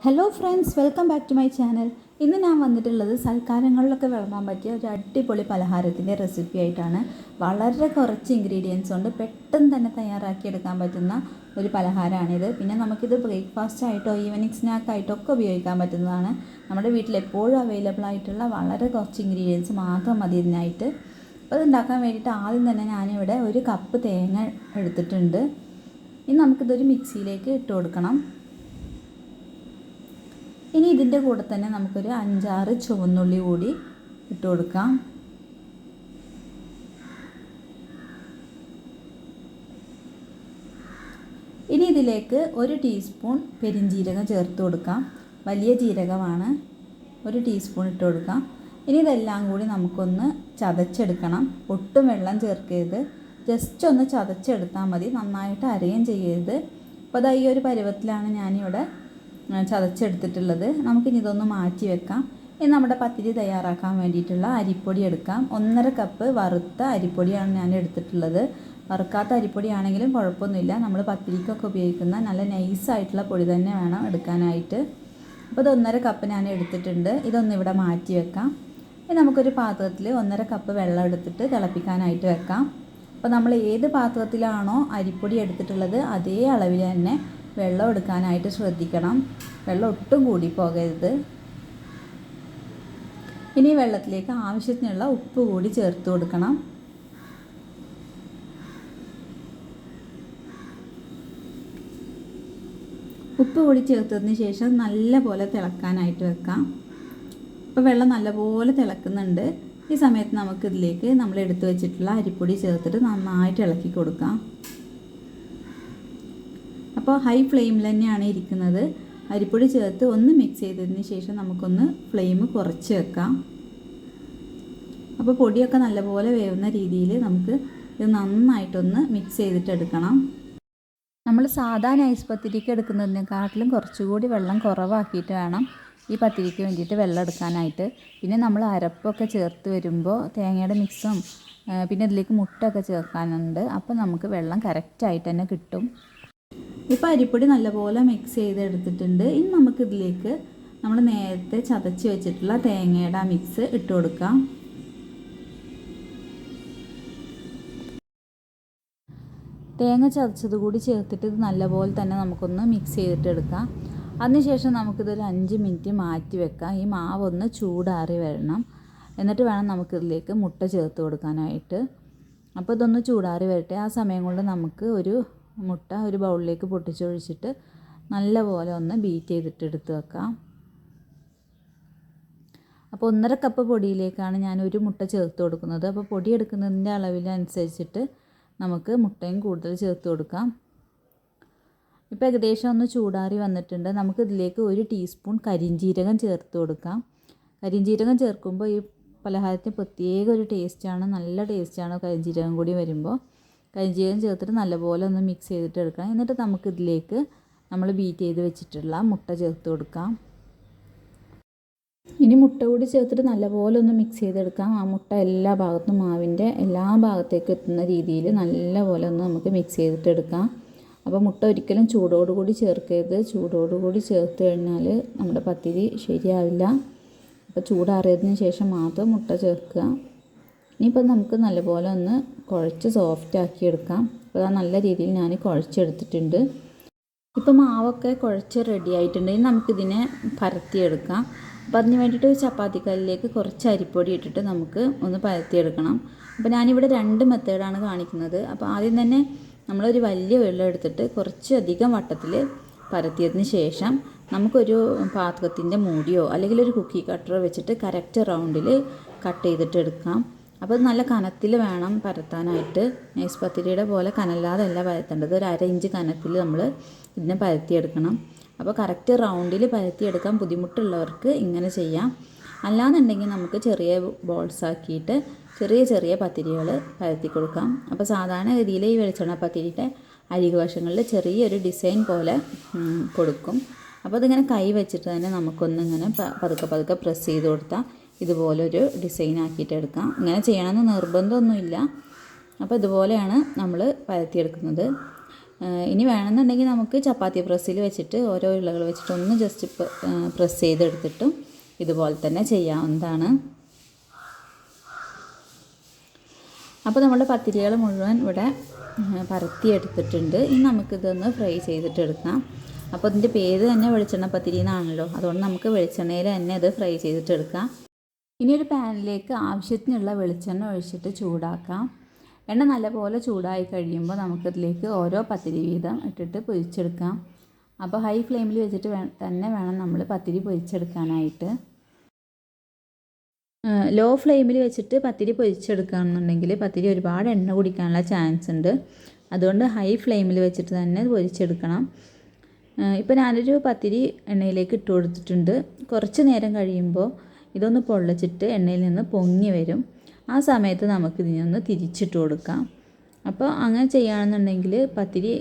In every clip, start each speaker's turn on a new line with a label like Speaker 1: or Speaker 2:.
Speaker 1: Hello friends, welcome back to my channel. ഇന്ന് ഞാൻ വന്നിട്ടുള്ളത് സൽക്കാരങ്ങളിലൊക്കെ വിളമ്പാൻ പറ്റിയ ഒരു അടിപൊളി പലഹാരത്തിൻ്റെ റെസിപ്പി ആയിട്ടാണ്. വളരെ കുറച്ച് ഇൻഗ്രീഡിയൻസ് കൊണ്ട് പെട്ടെന്ന് തന്നെ തയ്യാറാക്കിയെടുക്കാൻ പറ്റുന്ന ഒരു പലഹാരമാണിത്. പിന്നെ നമുക്കിത് ബ്രേക്ക്ഫാസ്റ്റ് ആയിട്ടോ ഈവനിങ് സ്നാക്കായിട്ടോ ഒക്കെ ഉപയോഗിക്കാൻ പറ്റുന്നതാണ്. നമ്മുടെ വീട്ടിൽ എപ്പോഴും അവൈലബിൾ ആയിട്ടുള്ള വളരെ കുറച്ച് ഇൻഗ്രീഡിയൻസ് മാത്രം മതി ഇതിനായിട്ട്. അപ്പോൾ ഇത് ഉണ്ടാക്കാൻ വേണ്ടിയിട്ട് ആദ്യം തന്നെ ഞാനിവിടെ 1 കപ്പ് തേങ്ങ എടുത്തിട്ടുണ്ട്. ഇനി നമുക്കിതൊരു മിക്സിയിലേക്ക് ഇട്ട് കൊടുക്കണം. ഇനി ഇതിൻ്റെ കൂടെ തന്നെ നമുക്കൊരു 5-6 ചുവന്നുള്ളി കൂടി ഇട്ട് കൊടുക്കാം. ഇനി ഇതിലേക്ക് 1 ടീസ്പൂൺ പെരിഞ്ജീരകം ചേർത്ത് കൊടുക്കാം. വലിയ ജീരകമാണ്. 1 ടീസ്പൂൺ ഇട്ട് കൊടുക്കാം. ഇനി ഇതെല്ലാം കൂടി നമുക്കൊന്ന് ചതച്ചെടുക്കണം. ഒട്ടും വെള്ളം ചേർക്കരുത്, ജസ്റ്റ് ഒന്ന് ചതച്ചെടുത്താൽ മതി, നന്നായിട്ട് അരയും ചെയ്യരുത്. അപ്പോൾ അതാ ഈ ഒരു പരുവത്തിലാണ് ഞാനിവിടെ ചതച്ചെടുത്തിട്ടുള്ളത്. നമുക്കിനി ഇതൊന്ന് മാറ്റി വെക്കാം. ഇനി നമ്മുടെ പത്തിരി തയ്യാറാക്കാൻ വേണ്ടിയിട്ടുള്ള അരിപ്പൊടി എടുക്കാം. 1.5 കപ്പ് വറുത്ത അരിപ്പൊടിയാണ് ഞാൻ എടുത്തിട്ടുള്ളത്. വറുക്കാത്ത അരിപ്പൊടിയാണെങ്കിലും കുഴപ്പമൊന്നുമില്ല. നമ്മൾ പത്തിരിക്കൊക്കെ ഉപയോഗിക്കുന്ന നല്ല നൈസായിട്ടുള്ള പൊടി തന്നെ വേണം എടുക്കാനായിട്ട്. അപ്പോൾ ഇത് 1.5 കപ്പ് ഞാൻ എടുത്തിട്ടുണ്ട്. ഇതൊന്നിവിടെ മാറ്റി വെക്കാം. ഇനി നമുക്കൊരു പാത്രത്തിൽ 1.5 കപ്പ് വെള്ളം എടുത്തിട്ട് തിളപ്പിക്കാനായിട്ട് വെക്കാം. അപ്പോൾ നമ്മൾ ഏത് പാത്രത്തിലാണോ അരിപ്പൊടി എടുത്തിട്ടുള്ളത് അതേ അളവിൽ തന്നെ വെള്ളം എടുക്കാനായിട്ട് ശ്രദ്ധിക്കണം. വെള്ളം ഒട്ടും കൂടി പോകരുത്. ഇനി വെള്ളത്തിലേക്ക് ആവശ്യത്തിനുള്ള ഉപ്പ് കൂടി ചേർത്ത് കൊടുക്കണം. ഉപ്പ് കൂടി ചേർത്തതിന് ശേഷം നല്ലപോലെ തിളക്കാനായിട്ട് വെക്കാം. ഇപ്പോൾ വെള്ളം നല്ലപോലെ തിളക്കുന്നുണ്ട്. ഈ സമയത്ത് നമുക്കിതിലേക്ക് നമ്മൾ എടുത്തു വെച്ചിട്ടുള്ള അരിപ്പൊടി ചേർത്തിട്ട് നന്നായിട്ട് ഇളക്കി കൊടുക്കാം. അപ്പോൾ ഹൈ ഫ്ലെയിമിൽ തന്നെയാണ് ഇരിക്കുന്നത്. അരിപ്പൊടി ചേർത്ത് ഒന്ന് മിക്സ് ചെയ്തതിന് ശേഷം നമുക്കൊന്ന് ഫ്ലെയിം കുറച്ച് വെക്കാം. അപ്പോൾ പൊടിയൊക്കെ നല്ലപോലെ വേവുന്ന രീതിയിൽ നമുക്ക് ഇത് നന്നായിട്ടൊന്ന് മിക്സ് ചെയ്തിട്ടെടുക്കണം. നമ്മൾ സാധാ നൈസ് പത്തിരിക്ക് എടുക്കുന്നതിനെക്കാട്ടിലും കുറച്ചുകൂടി വെള്ളം കുറവാക്കിയിട്ട് വേണം ഈ പത്തിരിക്ക് വേണ്ടിയിട്ട് വെള്ളം എടുക്കാനായിട്ട്. പിന്നെ നമ്മൾ അരപ്പൊക്കെ ചേർത്ത് വരുമ്പോൾ തേങ്ങയുടെ മിക്സും പിന്നെ ഇതിലേക്ക് മുട്ടയൊക്കെ ചേർക്കാനുണ്ട്. അപ്പോൾ നമുക്ക് വെള്ളം കറക്റ്റായിട്ട് തന്നെ കിട്ടും. ഇപ്പോൾ അരിപ്പൊടി നല്ലപോലെ മിക്സ് ചെയ്തെടുത്തിട്ടുണ്ട്. ഇനി നമുക്കിതിലേക്ക് നമ്മൾ നേരത്തെ ചതച്ച് വെച്ചിട്ടുള്ള തേങ്ങയുടെ മിക്സ് ഇട്ട് കൊടുക്കാം. തേങ്ങ ചതച്ചത് കൂടി ചേർത്തിട്ട് ഇത് നല്ലപോലെ തന്നെ നമുക്കൊന്ന് മിക്സ് ചെയ്തിട്ടെടുക്കാം. അതിനുശേഷം നമുക്കിതൊരു 5 മിനിറ്റ് മാറ്റി വെക്കാം. ഈ മാവൊന്ന് ചൂടാറി വരണം. എന്നിട്ട് വേണം നമുക്കിതിലേക്ക് മുട്ട ചേർത്ത് കൊടുക്കാനായിട്ട്. അപ്പോൾ ഇതൊന്ന് ചൂടാറി വരട്ടെ. ആ സമയം കൊണ്ട് നമുക്ക് ഒരു മുട്ട ഒരു ബൗളിലേക്ക് പൊട്ടിച്ചൊഴിച്ചിട്ട് നല്ലപോലെ ഒന്ന് ബീറ്റ് ചെയ്തിട്ട് എടുത്ത് വെക്കാം. അപ്പോൾ 1.5 കപ്പ് പൊടിയിലേക്കാണ് ഞാൻ ഒരു മുട്ട ചേർത്ത് കൊടുക്കുന്നത്. അപ്പോൾ പൊടി എടുക്കുന്നതിൻ്റെ അളവിനനുസരിച്ചിട്ട് നമുക്ക് മുട്ടയും കൂടുതൽ ചേർത്ത് കൊടുക്കാം. ഇപ്പോൾ ഏകദേശം ഒന്ന് ചൂടാറി വന്നിട്ടുണ്ട്. നമുക്കിതിലേക്ക് 1 ടീസ്പൂൺ കരിഞ്ജീരകം ചേർത്ത് കൊടുക്കാം. കരിഞ്ജീരകം ചേർക്കുമ്പോൾ ഈ പലഹാരത്തിന് പ്രത്യേക ഒരു ടേസ്റ്റാണ്, നല്ല ടേസ്റ്റാണ് കരിഞ്ജീരകം കൂടി വരുമ്പോൾ. കരിഞ്ജീരകം ചേർത്തിട്ട് നല്ലപോലെ ഒന്ന് മിക്സ് ചെയ്തിട്ട് എടുക്കണം. എന്നിട്ട് നമുക്കിതിലേക്ക് നമ്മൾ ബീറ്റ് ചെയ്ത് വെച്ചിട്ടുള്ള മുട്ട ചേർത്ത് കൊടുക്കാം. ഇനി മുട്ട കൂടി ചേർത്തിട്ട് നല്ലപോലെ ഒന്ന് മിക്സ് ചെയ്തെടുക്കാം. ആ മുട്ട എല്ലാ ഭാഗത്തും മാവിൻ്റെ എല്ലാ ഭാഗത്തേക്കും എത്തുന്ന രീതിയിൽ നല്ലപോലെ ഒന്ന് നമുക്ക് മിക്സ് ചെയ്തിട്ട് എടുക്കാം. അപ്പോൾ മുട്ട ഒരിക്കലും ചൂടോടുകൂടി ചേർക്കരുത്. ചൂടോടുകൂടി ചേർത്ത് കഴിഞ്ഞാൽ നമ്മുടെ പത്തിരി ശരിയാവില്ല. അപ്പോൾ ചൂടാറിയതിന് ശേഷം മാത്രം മുട്ട ചേർക്കുക. ഇനിയിപ്പോൾ നമുക്ക് നല്ലപോലെ ഒന്ന് കുഴച്ച് സോഫ്റ്റാക്കി എടുക്കാം. അപ്പോൾ അത് നല്ല രീതിയിൽ ഞാൻ കുഴച്ചെടുത്തിട്ടുണ്ട്. ഇപ്പോൾ മാവൊക്കെ കുഴച്ച് റെഡി ആയിട്ടുണ്ട്. ഇനി നമുക്കിതിനെ പരത്തിയെടുക്കാം. അപ്പോൾ അതിന് വേണ്ടിയിട്ട് ഒരു ചപ്പാത്തിക്കല്ലിലേക്ക് കുറച്ച് അരിപ്പൊടി ഇട്ടിട്ട് നമുക്ക് ഒന്ന് പരത്തിയെടുക്കണം. അപ്പോൾ ഞാനിവിടെ 2 മെത്തേഡാണ് കാണിക്കുന്നത്. അപ്പോൾ ആദ്യം തന്നെ നമ്മളൊരു വലിയ വെള്ളം എടുത്തിട്ട് കുറച്ചധികം വട്ടത്തിൽ പരത്തിയതിന് ശേഷം നമുക്കൊരു പാത്രത്തിൻ്റെ മൂടിയോ അല്ലെങ്കിൽ ഒരു കുക്കി കട്ടറോ വെച്ചിട്ട് കറക്റ്റ് റൗണ്ടിൽ കട്ട് ചെയ്തിട്ട് എടുക്കാം. അപ്പോൾ നല്ല കനത്തിൽ വേണം പരത്താനായിട്ട്. നൈസ് പത്തിരിയുടെ പോലെ കനല്ലാതല്ല പരത്തേണ്ടത്. ഒരു 1/2 ഇഞ്ച് കനത്തിൽ നമ്മൾ ഇതിനെ പരത്തിയെടുക്കണം. അപ്പോൾ കറക്റ്റ് റൗണ്ടിൽ പരത്തിയെടുക്കാൻ ബുദ്ധിമുട്ടുള്ളവർക്ക് ഇങ്ങനെ ചെയ്യാം. അല്ലാന്നുണ്ടെങ്കിൽ നമുക്ക് ചെറിയ ബോൾസ് ആക്കിയിട്ട് ചെറിയ ചെറിയ പത്തിരികൾ പരത്തി കൊടുക്കാം. അപ്പോൾ സാധാരണ ഗതിയിൽ ഈ വെളിച്ചെണ്ണ പത്തിരിയുടെ അരികുവശങ്ങളിൽ ചെറിയൊരു ഡിസൈൻ പോലെ കൊടുക്കും. അപ്പോൾ അതിങ്ങനെ കൈ വെച്ചിട്ട് തന്നെ നമുക്കൊന്നിങ്ങനെ പതുക്കെ പ്രസ് ചെയ്ത് കൊടുത്താൽ ഇതുപോലൊരു ഡിസൈൻ ആക്കിയിട്ട് എടുക്കാം. ഇങ്ങനെ ചെയ്യണമെന്ന് നിർബന്ധമൊന്നുമില്ല. അപ്പോൾ ഇതുപോലെയാണ് നമ്മൾ പരത്തിയെടുക്കുന്നത്. ഇനി വേണമെന്നുണ്ടെങ്കിൽ നമുക്ക് ചപ്പാത്തി പ്രസ്സിൽ വെച്ചിട്ട് ഓരോ ഉരുളകൾ വെച്ചിട്ട് ഒന്ന് ജസ്റ്റ് പ്രസ് ചെയ്തെടുത്തിട്ടും ഇതുപോലെ തന്നെ ചെയ്യാവുന്നതാണ്. അപ്പോൾ നമ്മുടെ പത്തിരികൾ മുഴുവൻ ഇവിടെ പരത്തിയെടുത്തിട്ടുണ്ട്. ഇനി നമുക്കിതൊന്ന് ഫ്രൈ ചെയ്തിട്ടെടുക്കാം. അപ്പോൾ ഇതിൻ്റെ പേര് തന്നെ വെളിച്ചെണ്ണ പത്തിരി എന്നാണല്ലോ, അതുകൊണ്ട് നമുക്ക് വെളിച്ചെണ്ണയിൽ തന്നെ ഇത് ഫ്രൈ ചെയ്തിട്ടെടുക്കാം. ഇനി ഒരു പാനിലേക്ക് ആവശ്യത്തിനുള്ള വെളിച്ചെണ്ണ ഒഴിച്ചിട്ട് ചൂടാക്കാം. എണ്ണ നല്ലപോലെ ചൂടായി കഴിയുമ്പോൾ നമുക്കതിലേക്ക് ഓരോ പത്തിരി വീതം ഇട്ടിട്ട് പൊരിച്ചെടുക്കാം. അപ്പോൾ ഹൈ ഫ്ലെയിമിൽ വെച്ചിട്ട് തന്നെ വേണം നമ്മൾ പത്തിരി പൊരിച്ചെടുക്കാനായിട്ട്. ലോ ഫ്ലെയിമിൽ വെച്ചിട്ട് പത്തിരി പൊരിച്ചെടുക്കുകയാണെന്നുണ്ടെങ്കിൽ പത്തിരി ഒരുപാട് എണ്ണ കുടിക്കാനുള്ള ചാൻസ് ഉണ്ട്. അതുകൊണ്ട് ഹൈ ഫ്ലെയിമിൽ വെച്ചിട്ട് തന്നെ പൊരിച്ചെടുക്കണം. ഇപ്പോൾ ഞാനൊരു പത്തിരി എണ്ണയിലേക്ക് ഇട്ട് കൊടുത്തിട്ടുണ്ട്. കുറച്ച് നേരം കഴിയുമ്പോൾ ഇതൊന്ന് പൊള്ളിച്ചിട്ട് എണ്ണയിൽ നിന്ന് പൊങ്ങി വരും. ആ സമയത്ത് നമുക്ക് ഇതിനൊന്ന് തിരിച്ചിട്ട് കൊടുക്കാം. അപ്പോൾ അങ്ങനെ ചെയ്യുകയാണെന്നുണ്ടെങ്കിൽ പത്തിരി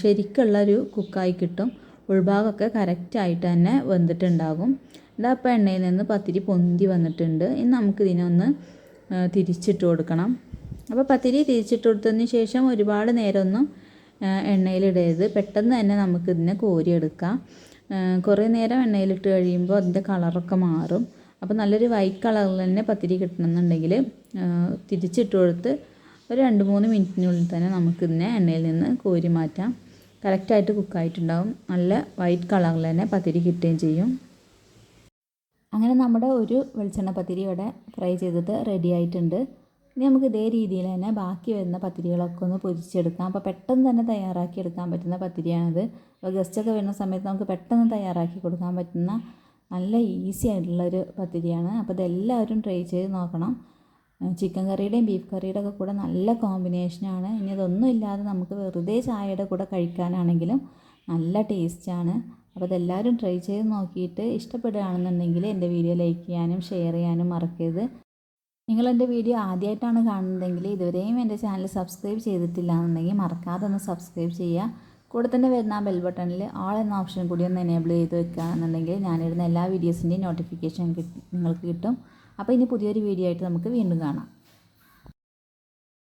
Speaker 1: ശരിക്കുള്ളൊരു കുക്കായി കിട്ടും. ഉൾഭാഗമൊക്കെ കറക്റ്റായിട്ട് തന്നെ വെന്തിട്ടുണ്ടാകും. ഇതപ്പോൾ എണ്ണയിൽ നിന്ന് പത്തിരി പൊന്തി വന്നിട്ടുണ്ട്. ഇനി നമുക്കിതിനൊന്ന് തിരിച്ചിട്ട് കൊടുക്കണം. അപ്പോൾ പത്തിരി തിരിച്ചിട്ട് കൊടുത്തതിന് ശേഷം ഒരുപാട് നേരമൊന്നും എണ്ണയിലിടരുത്. പെട്ടെന്ന് തന്നെ നമുക്കിതിനെ കോരിയെടുക്കാം. കുറേ നേരം എണ്ണയിലിട്ട് കഴിയുമ്പോൾ അതിൻ്റെ കളറൊക്കെ മാറും. അപ്പോൾ നല്ലൊരു വൈറ്റ് കളറിൽ തന്നെ പത്തിരി കിട്ടണമെന്നുണ്ടെങ്കിൽ തിരിച്ചിട്ട് കൊടുത്ത് ഒരു 2-3 മിനിറ്റിനുള്ളിൽ തന്നെ നമുക്കിതിനെ എണ്ണയിൽ നിന്ന് കോരി മാറ്റാം. കറക്റ്റായിട്ട് കുക്കായിട്ടുണ്ടാവും. നല്ല വൈറ്റ് കളറിൽ തന്നെ പത്തിരി കിട്ടുകയും ചെയ്യും. അങ്ങനെ നമ്മുടെ ഒരു വെളിച്ചെണ്ണ പത്തിരി ഇവിടെ ഫ്രൈ ചെയ്തിട്ട് റെഡി ആയിട്ടുണ്ട്. ഇനി നമുക്ക് ഇതേ രീതിയിൽ തന്നെ ബാക്കി വരുന്ന പത്തിരികളൊക്കെ ഒന്ന് പൊരിച്ചെടുക്കാം. അപ്പോൾ പെട്ടെന്ന് തന്നെ തയ്യാറാക്കി എടുക്കാൻ പറ്റുന്ന പത്തിരിയാണിത്. അപ്പോൾ ഗസ്റ്റൊക്കെ വരുന്ന സമയത്ത് നമുക്ക് പെട്ടെന്ന് തയ്യാറാക്കി കൊടുക്കാൻ പറ്റുന്ന നല്ല ഈസി ആയിട്ടുള്ളൊരു പത്തിരിയാണ്. അപ്പോൾ ഇതെല്ലാവരും ട്രൈ ചെയ്ത് നോക്കണം. ചിക്കൻ കറിയുടെയും ബീഫ് കറിയുടെ ഒക്കെ കൂടെ നല്ല കോമ്പിനേഷനാണ്. ഇനി അതൊന്നും ഇല്ലാതെ നമുക്ക് വെറുതെ ചായയുടെ കൂടെ കഴിക്കാനാണെങ്കിലും നല്ല ടേസ്റ്റാണ്. അപ്പോൾ ഇതെല്ലാവരും ട്രൈ ചെയ്ത് നോക്കിയിട്ട് ഇഷ്ടപ്പെടുകയാണെന്നുണ്ടെങ്കിൽ എൻ്റെ വീഡിയോ ലൈക്ക് ചെയ്യാനും ഷെയർ ചെയ്യാനും മറക്കരുത്. നിങ്ങളെൻ്റെ വീഡിയോ ആദ്യമായിട്ടാണ് കാണുന്നതെങ്കിൽ ഇതുവരെയും എൻ്റെ ചാനൽ സബ്സ്ക്രൈബ് ചെയ്തിട്ടില്ല എന്നുണ്ടെങ്കിൽ മറക്കാതെ ഒന്ന് സബ്സ്ക്രൈബ് ചെയ്യുക. കൂടെ തന്നെ വരുന്ന ബെൽ ബട്ടണിൽ ഓൾ എന്ന ഓപ്ഷൻ കൂടി ഒന്ന് എനേബിൾ ചെയ്ത് വെക്കുകയാണെന്നുണ്ടെങ്കിൽ ഞാനിടുന്ന എല്ലാ വീഡിയോസിൻ്റെയും നോട്ടിഫിക്കേഷൻ നിങ്ങൾക്ക് കിട്ടും. അപ്പോൾ ഇനി പുതിയൊരു വീഡിയോ ആയിട്ട് നമുക്ക് വീണ്ടും കാണാം.